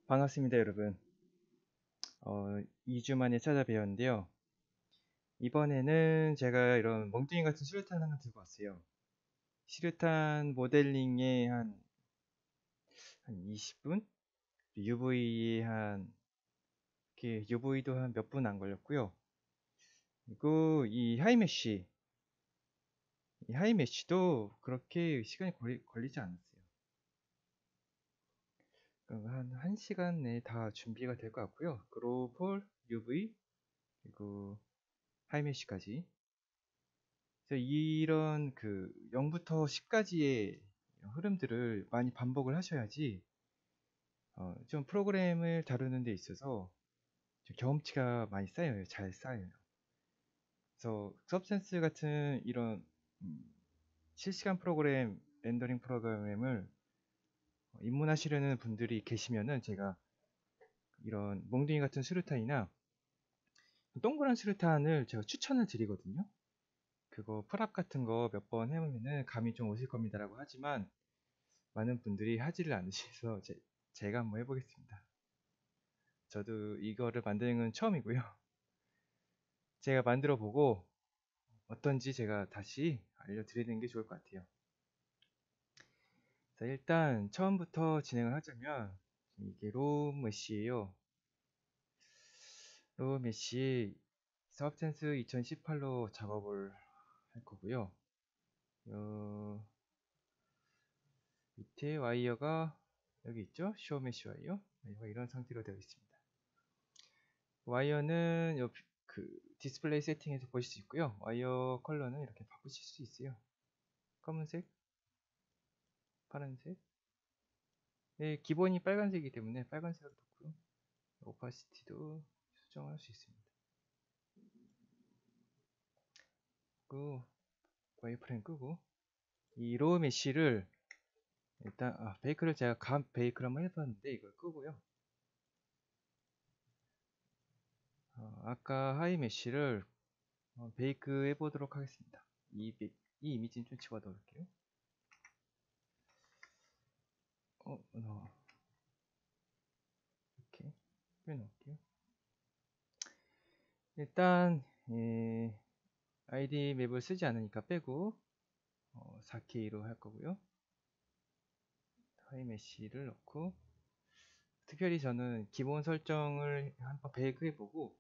반갑습니다, 여러분. 2주 만에 찾아뵈었는데요. 이번에는 제가 이런 멍뚱이 같은 수류탄 하나 들고 왔어요. 수류탄 모델링에 한 20분? UV도 한 몇 분 안 걸렸고요. 그리고 이 하이매쉬도 그렇게 시간이 걸리지 않았어요. 한 1시간 내에 다 준비가 될 것 같고요. 그로폴, UV, 그리고 하이매쉬까지. 그래서 이런 0부터 10까지의 흐름들을 많이 반복을 하셔야지 좀 프로그램을 다루는 데 있어서 좀 경험치가 많이 쌓여요. 잘 쌓여요. 그래서 서브센스 같은 이런 음, 실시간 프로그램 렌더링 프로그램을 입문하시려는 분들이 계시면은 제가 이런 몽둥이 같은 수류탄이나 동그란 수류탄을 제가 추천을 드리거든요. 그거 풀업 같은 거 몇 번 해보면은 감이 좀 오실 겁니다라고 하지만 많은 분들이 하지를 않으셔서 제가 한번 해보겠습니다. 저도 이거를 만드는 건 처음이고요. 제가 만들어 보고 어떤지 제가 다시 알려드리는 게 좋을 것 같아요. 자, 일단 처음부터 진행을 하자면 이게 로우 메쉬예요. 로우 메쉬 서브센스 2018로 작업을 할 거고요. 밑에 와이어가 여기 있죠? 쇼 메쉬 와이어가 이런 상태로 되어 있습니다. 와이어는 디스플레이 세팅에서 보실 수 있고요. 와이어 컬러는 이렇게 바꾸실 수 있어요. 검은색, 파란색. 네, 기본이 빨간색이기 때문에 빨간색으로 넣고요. 오파시티도 수정할 수 있습니다. 끄고 와이어프레임 끄고 이 로우 메쉬를 일단 베이크를 제가 감 베이크를 한번 해봤는데 이걸 끄고요. 아까 하이 메쉬를 베이크 해보도록 하겠습니다. 이 이미지는 좀 집어 넣을게요. 이렇게 빼놓을게요. 일단 아이디 맵을 쓰지 않으니까 빼고 4K로 할 거고요. 하이 메쉬를 넣고 특별히 저는 기본 설정을 한번 베이크 해보고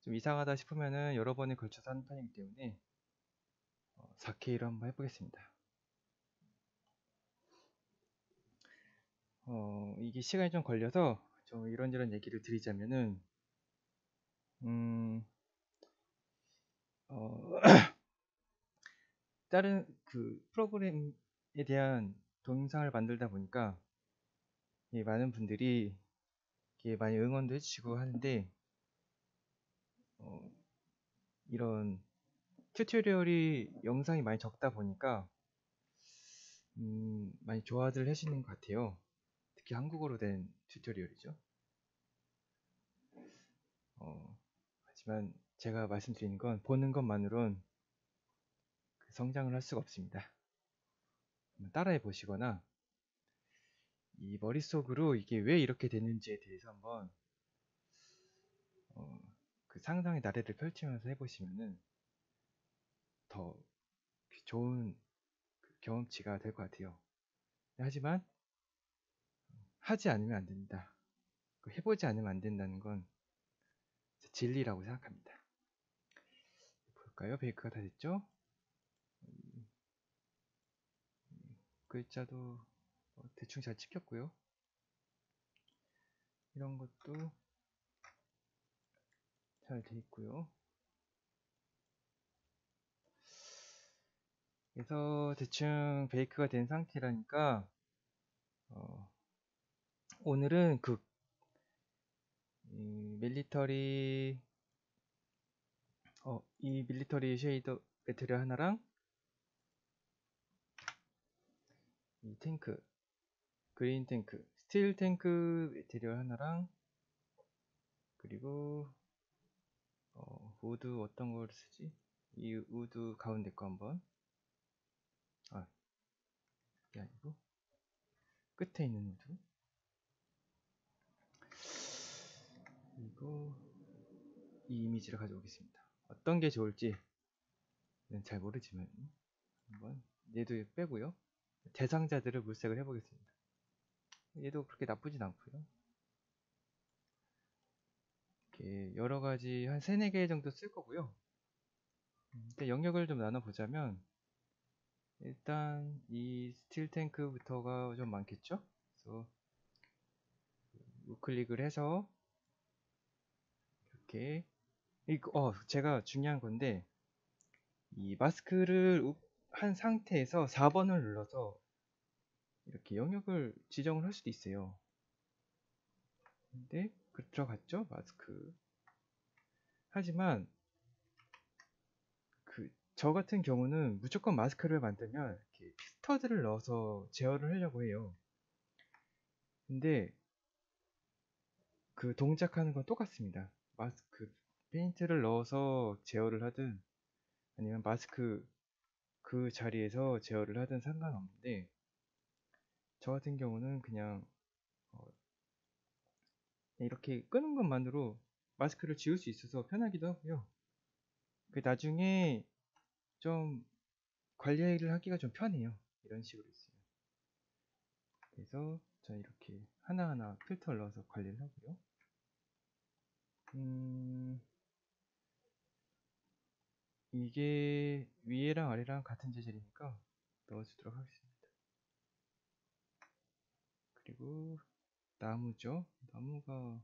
좀 이상하다 싶으면은 여러 번에 걸쳐서 하는 편이기 때문에 4K로 한번 해보겠습니다. 이게 시간이 좀 걸려서 좀 이런저런 얘기를 드리자면은 음, 어, 다른 프로그램에 대한 동영상을 만들다 보니까 많은 분들이 많이 응원도 해주시고 하는데 이런 튜토리얼이 영상이 많이 적다 보니까 많이 좋아들 하시는 것 같아요. 특히 한국어로 된 튜토리얼이죠. 하지만 제가 말씀드리는 건 보는 것만으론 성장을 할 수가 없습니다. 따라해 보시거나 이 머릿속으로 이게 왜 이렇게 되는지에 대해서 한번 그 상상의 나래를 펼치면서 해보시면은 더 좋은 경험치가 될 것 같아요. 하지만 하지 않으면 안 된다. 해보지 않으면 안 된다는 건 진리라고 생각합니다. 볼까요? 베이크가 다 됐죠? 글자도 대충 잘 찍혔고요. 이런 것도 잘 돼 있고요. 그래서 대충 베이크가 된 상태라니까 오늘은 이 밀리터리 쉐이더 매트리얼 하나랑 이 탱크 그린 탱크 스틸 탱크 매트리얼 하나랑 그리고 우드 어떤 걸 쓰지? 이 우드 가운데 거 한번 이게 아니고 끝에 있는 우드 이 이미지를 가져오겠습니다. 어떤 게 좋을지는 잘 모르지만 한번 얘도 빼고요. 대상자들을 물색을 해보겠습니다. 얘도 그렇게 나쁘진 않고요. 이렇게 여러 가지 한 3, 4개 정도 쓸 거고요. 일단 영역을 좀 나눠보자면 일단 이 스틸 탱크부터가 좀 많겠죠? 그래서 우클릭을 해서 이렇게 제가 중요한 건데 이 마스크를 한 상태에서 4번을 눌러서 이렇게 영역을 지정을 할 수도 있어요. 근데 들어갔죠? 마스크. 하지만 저 같은 경우는 무조건 마스크를 만들면 이렇게 필터들을 넣어서 제어를 하려고 해요. 근데 그 동작하는 건 똑같습니다. 마스크 페인트를 넣어서 제어를 하든 아니면 마스크 그 자리에서 제어를 하든 상관없는데 저 같은 경우는 그냥 이렇게 끄는 것만으로 마스크를 지울 수 있어서 편하기도 하고요. 나중에 좀 관리를 하기가 좀 편해요. 이런 식으로 있어요. 그래서 저는 이렇게 하나하나 필터를 넣어서 관리를 하고요. 이게 위에랑 아래랑 같은 재질이니까 넣어주도록 하겠습니다. 그리고 나무죠. 나무가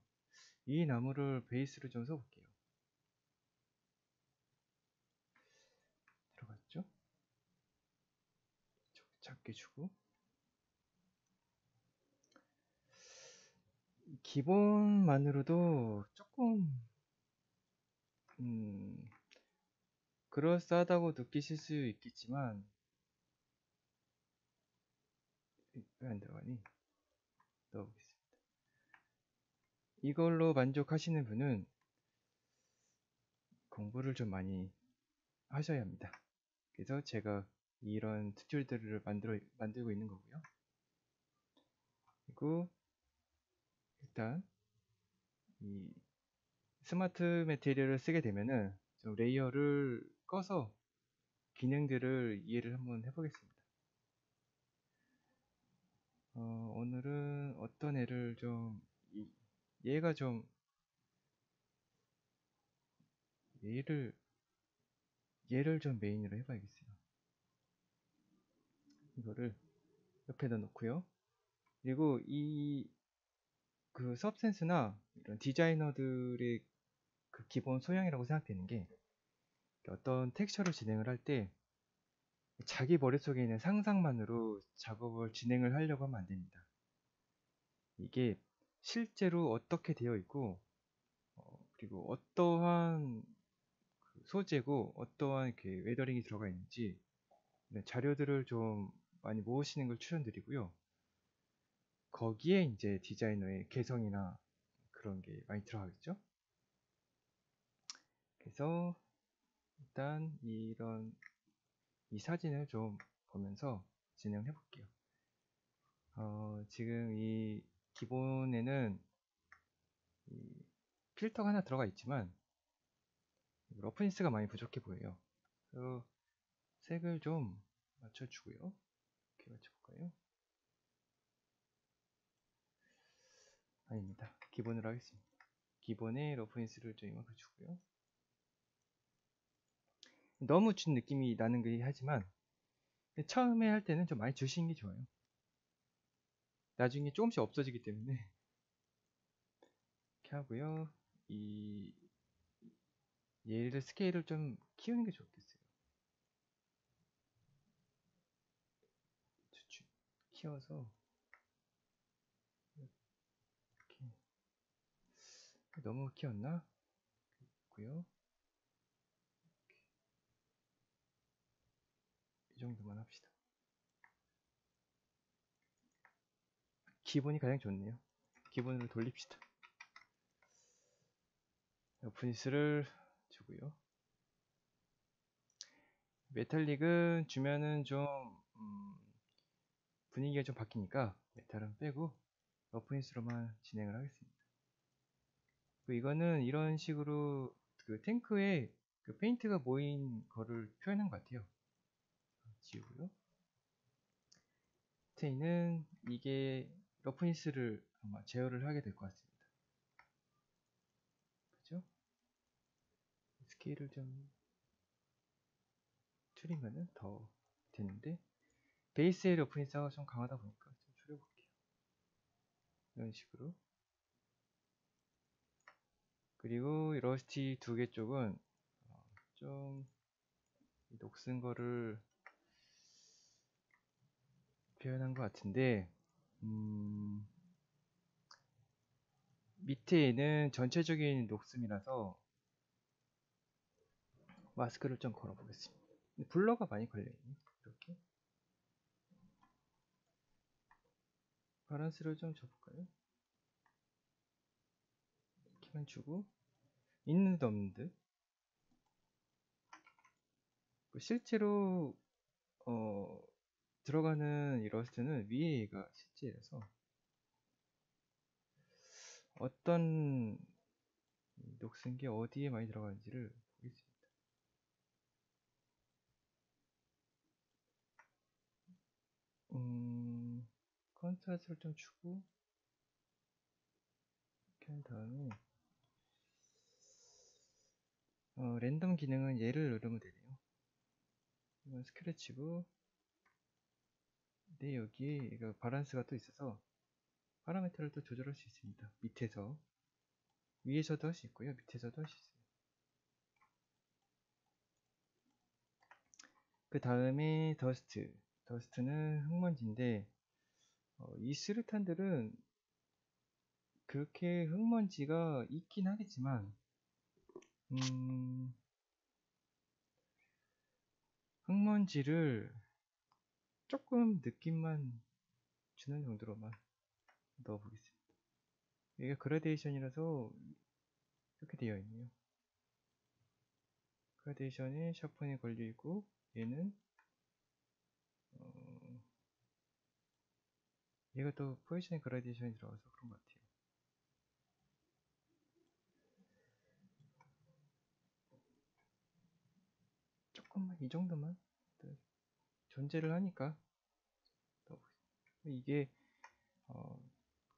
이 나무를 베이스로 좀 써볼게요. 들어갔죠? 작게 주고 기본만으로도 조금 그럴싸하다고 느끼실 수 있겠지만 왜 안 들어가니? 넣어보겠습니다. 이걸로 만족하시는 분은 공부를 좀 많이 하셔야 합니다. 그래서 제가 이런 튜토리얼들을 만들고 있는 거고요. 그리고 일단 이 스마트 매트리얼을 쓰게 되면은 좀 레이어를 꺼서 기능들을 이해를 한번 해보겠습니다. 오늘은 어떤 애를 얘가 좀 얘를 좀 메인으로 해봐야겠어요. 이거를 옆에다 놓고요. 그리고 그 서브센스나 이런 디자이너들의 그 기본 소양이라고 생각되는 게 어떤 텍스처를 진행을 할 때 자기 머릿속에 있는 상상만으로 작업을 진행을 하려고 하면 안 됩니다. 이게 실제로 어떻게 되어 있고 그리고 어떠한 소재고 어떠한 이렇게 웨더링이 들어가 있는지 자료들을 좀 많이 모으시는 걸 추천드리고요. 거기에 이제 디자이너의 개성이나 그런 게 많이 들어가겠죠. 그래서 일단 이 사진을 좀 보면서 진행해 볼게요. 지금 이 기본에는 이 필터가 하나 들어가 있지만 러프니스가 많이 부족해 보여요. 그래서 색을 좀 맞춰주고요. 이렇게 맞춰볼까요? 아닙니다. 기본으로 하겠습니다. 기본에 러프니스를 좀 이만큼 주고요. 너무 준 느낌이 나는 게 하지만 처음에 할 때는 좀 많이 주시는 게 좋아요. 나중에 조금씩 없어지기 때문에 이렇게 하고요. 얘를 스케일을 좀 키우는 게 좋겠어요. 키워서 이렇게 너무 키웠나? 고요. 이 정도만 합시다. 기본이 가장 좋네요. 기본으로 돌립시다. 오프니스를 주고요. 메탈릭은 주면은 좀 분위기가 좀 바뀌니까 메탈은 빼고 러프니스로만 진행을 하겠습니다. 이거는 이런 식으로 그 탱크에 그 페인트가 모인 거를 표현한 것 같아요. 지우고요. 밑에는 이게 러프니스를 아마 제어를 하게 될 것 같습니다. 그죠? 스케일을 좀 줄이면은 더 되는데, 베이스의 러프니스가 좀 강하다 보니까 좀 줄여볼게요. 이런 식으로. 그리고 이 러스티 두 개 쪽은 좀 녹슨 거를 표현한 것 같은데, 밑에는 전체적인 녹음이라서 마스크를 좀 걸어 보겠습니다. 블러가 많이 걸려있네. 이렇게 바란스를 좀 줘볼까요? 이렇게만 주고, 있는 듯 없는 듯. 실제로 들어가는 이러스트는 위에 얘가 실제라서 어떤 녹슨 게 어디에 많이 들어가는지를 보겠습니다. 컨트라스트를 좀 주고 이렇게 한 다음에 랜덤 기능은 얘를 누르면 되네요. 이건 스크래치고, 근데 여기에 얘가 바란스가 또 있어서 파라미터를 또 조절할 수 있습니다. 밑에서 위에서도 할 수 있고요, 밑에서도 할 수 있어요. 그 다음에 더스트는 흙먼지인데, 이 스루탄들은 그렇게 흙먼지가 있긴 하겠지만 흙먼지를 조금 느낌만 주는 정도로만 넣어보겠습니다. 이게 그라데이션이라서 이렇게 되어 있네요. 그라데이션이 샤픈이 걸려있고, 얘는 얘가 또 포지션 그라데이션이 들어가서 그런 것 같아요. 조금만, 이 정도만 존재를 하니까 이게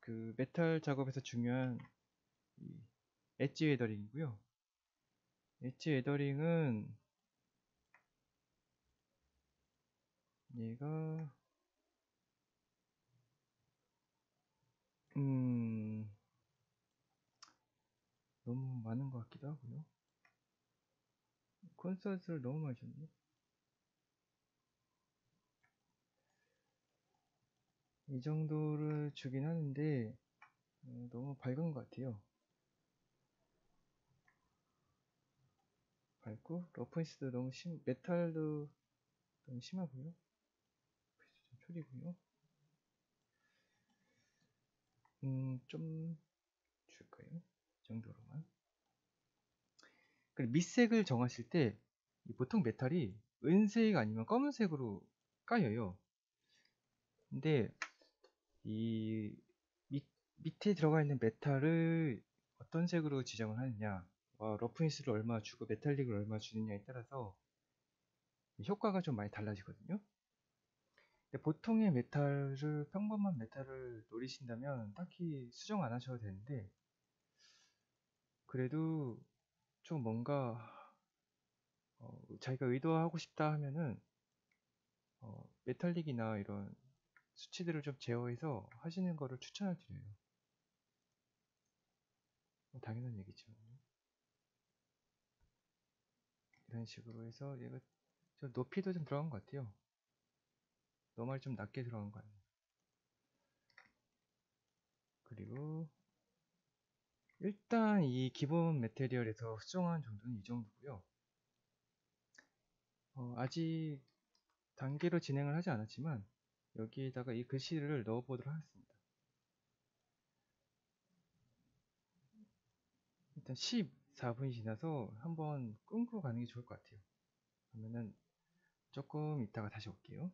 그 메탈 작업에서 중요한 이 엣지 웨더링이고요. 엣지 웨더링은 얘가 너무 많은 것 같기도 하고요. 콘서트를 너무 많이 줬네. 이 정도를 주긴 하는데 너무 밝은 것 같아요. 밝고 러프니스도 너무 메탈도 너무 심하고요. 좀 줄이고요. 좀 줄까요? 이 정도로만. 그리고 밑색을 정하실 때 보통 메탈이 은색 아니면 검은색으로 까여요. 근데 이 밑에 들어가 있는 메탈을 어떤 색으로 지정을 하느냐, 러프니스를 얼마 주고 메탈릭을 얼마 주느냐에 따라서 효과가 좀 많이 달라지거든요. 근데 보통의 메탈을, 평범한 메탈을 노리신다면 딱히 수정 안 하셔도 되는데, 그래도 좀 뭔가 자기가 의도하고 싶다 하면은 메탈릭이나 이런 수치들을 좀 제어해서 하시는 거를 추천을 드려요. 당연한 얘기지만 이런 식으로 해서 얘가 좀 높이도 좀 들어간 것 같아요. 너무 좀 낮게 들어간 거 아니에요. 그리고 일단 이 기본 매테리얼에서 수정한 정도는 이 정도고요. 아직 단계로 진행을 하지 않았지만 여기에다가 이 글씨를 넣어 보도록 하겠습니다. 일단 14분이 지나서 한번 끊고 가는 게 좋을 것 같아요. 그러면은 조금 이따가 다시 올게요.